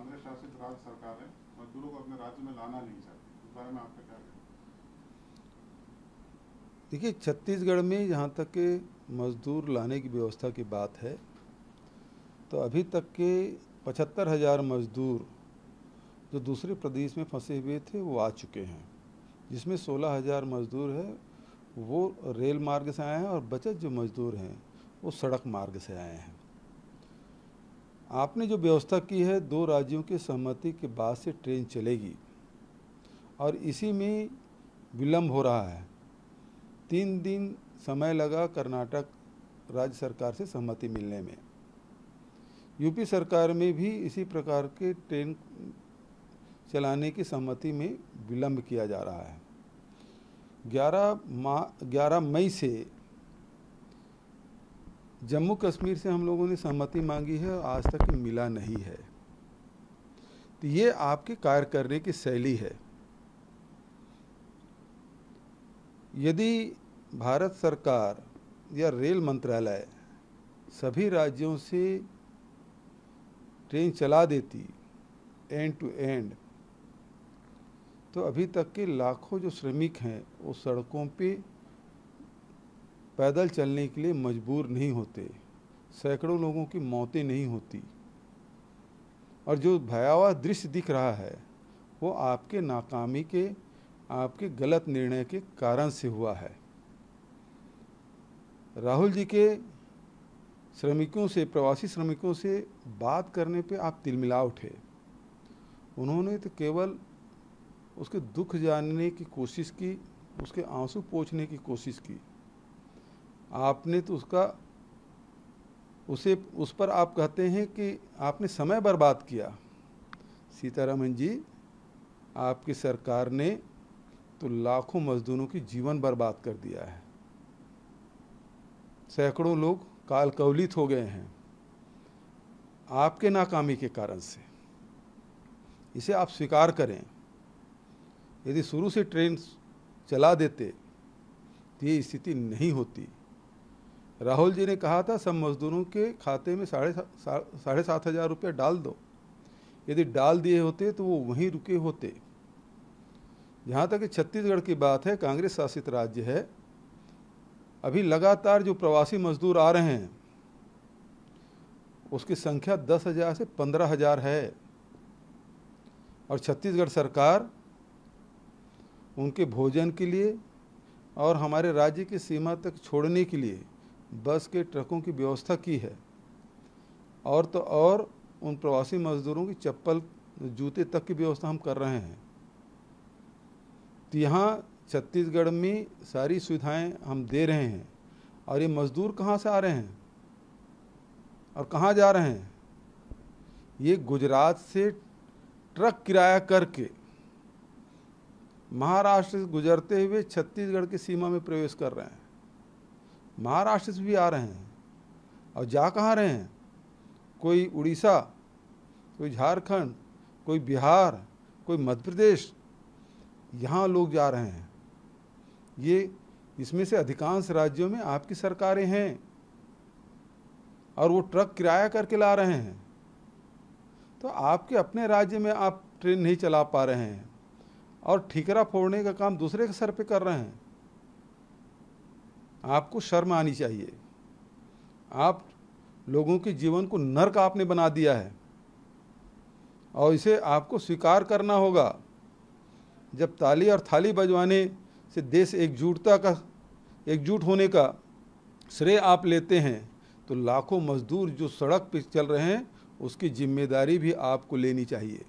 कांग्रेस शासित राज्य सरकार है, मजदूरों को अपने राज्य में लाना नहीं चाहती, इस बारे में आपका क्या कहना है? देखिए, छत्तीसगढ़ में जहाँ तक के मजदूर लाने की व्यवस्था की बात है तो अभी तक के 75,000 मजदूर जो दूसरे प्रदेश में फंसे हुए थे वो आ चुके हैं, जिसमें 16,000 मजदूर है वो रेल मार्ग से आए हैं और बचत जो मजदूर हैं वो सड़क मार्ग से आए हैं। आपने जो व्यवस्था की है 2 राज्यों की सहमति के बाद से ट्रेन चलेगी और इसी में विलम्ब हो रहा है। 3 दिन समय लगा कर्नाटक राज्य सरकार से सहमति मिलने में। यूपी सरकार में भी इसी प्रकार के ट्रेन चलाने की सहमति में विलम्ब किया जा रहा है। 11 मई से जम्मू कश्मीर से हम लोगों ने सहमति मांगी है और आज तक मिला नहीं है। तो ये आपके कार्य करने की शैली है। यदि भारत सरकार या रेल मंत्रालय सभी राज्यों से ट्रेन चला देती एंड टू एंड तो अभी तक के लाखों जो श्रमिक हैं वो सड़कों पे पैदल चलने के लिए मजबूर नहीं होते, सैकड़ों लोगों की मौतें नहीं होती। और जो भयावह दृश्य दिख रहा है वो आपके नाकामी के, आपके गलत निर्णय के कारण से हुआ है। राहुल जी के श्रमिकों से, प्रवासी श्रमिकों से बात करने पे आप तिलमिला उठे। उन्होंने तो केवल उसके दुख जानने की कोशिश की, उसके आंसू पोंछने की कोशिश की। आपने तो उस पर आप कहते हैं कि आपने समय बर्बाद किया। सीतारमन जी, आपकी सरकार ने तो लाखों मजदूरों की जीवन बर्बाद कर दिया है। सैकड़ों लोग काल कवलित हो गए हैं आपके नाकामी के कारण से। इसे आप स्वीकार करें। यदि शुरू से ट्रेन चला देते तो ये स्थिति नहीं होती। राहुल जी ने कहा था सब मजदूरों के खाते में 7,500 रुपया डाल दो। यदि डाल दिए होते तो वो वहीं रुके होते। जहाँ तक छत्तीसगढ़ की बात है, कांग्रेस शासित राज्य है। अभी लगातार जो प्रवासी मजदूर आ रहे हैं उसकी संख्या 10,000 से 15,000 है और छत्तीसगढ़ सरकार उनके भोजन के लिए और हमारे राज्य की सीमा तक छोड़ने के लिए बस के ट्रकों की व्यवस्था की है। और तो और उन प्रवासी मजदूरों की चप्पल, जूते तक की व्यवस्था हम कर रहे हैं। तो यहाँ छत्तीसगढ़ में सारी सुविधाएं हम दे रहे हैं। और ये मजदूर कहाँ से आ रहे हैं और कहाँ जा रहे हैं? ये गुजरात से ट्रक किराया करके महाराष्ट्र से गुजरते हुए छत्तीसगढ़ की सीमा में प्रवेश कर रहे हैं। महाराष्ट्र से भी आ रहे हैं और जा कहाँ रहे हैं? कोई उड़ीसा, कोई झारखंड, कोई बिहार, कोई मध्य प्रदेश, यहाँ लोग जा रहे हैं। ये इसमें से अधिकांश राज्यों में आपकी सरकारें हैं और वो ट्रक किराया करके ला रहे हैं। तो आपके अपने राज्य में आप ट्रेन नहीं चला पा रहे हैं और ठिकरा फोड़ने का काम दूसरे के सर पे कर रहे हैं। आपको शर्म आनी चाहिए। आप लोगों के जीवन को नर्क आपने बना दिया है और इसे आपको स्वीकार करना होगा। जब ताली और थाली बजवाने से देश एकजुट होने का श्रेय आप लेते हैं तो लाखों मजदूर जो सड़क पर चल रहे हैं उसकी जिम्मेदारी भी आपको लेनी चाहिए।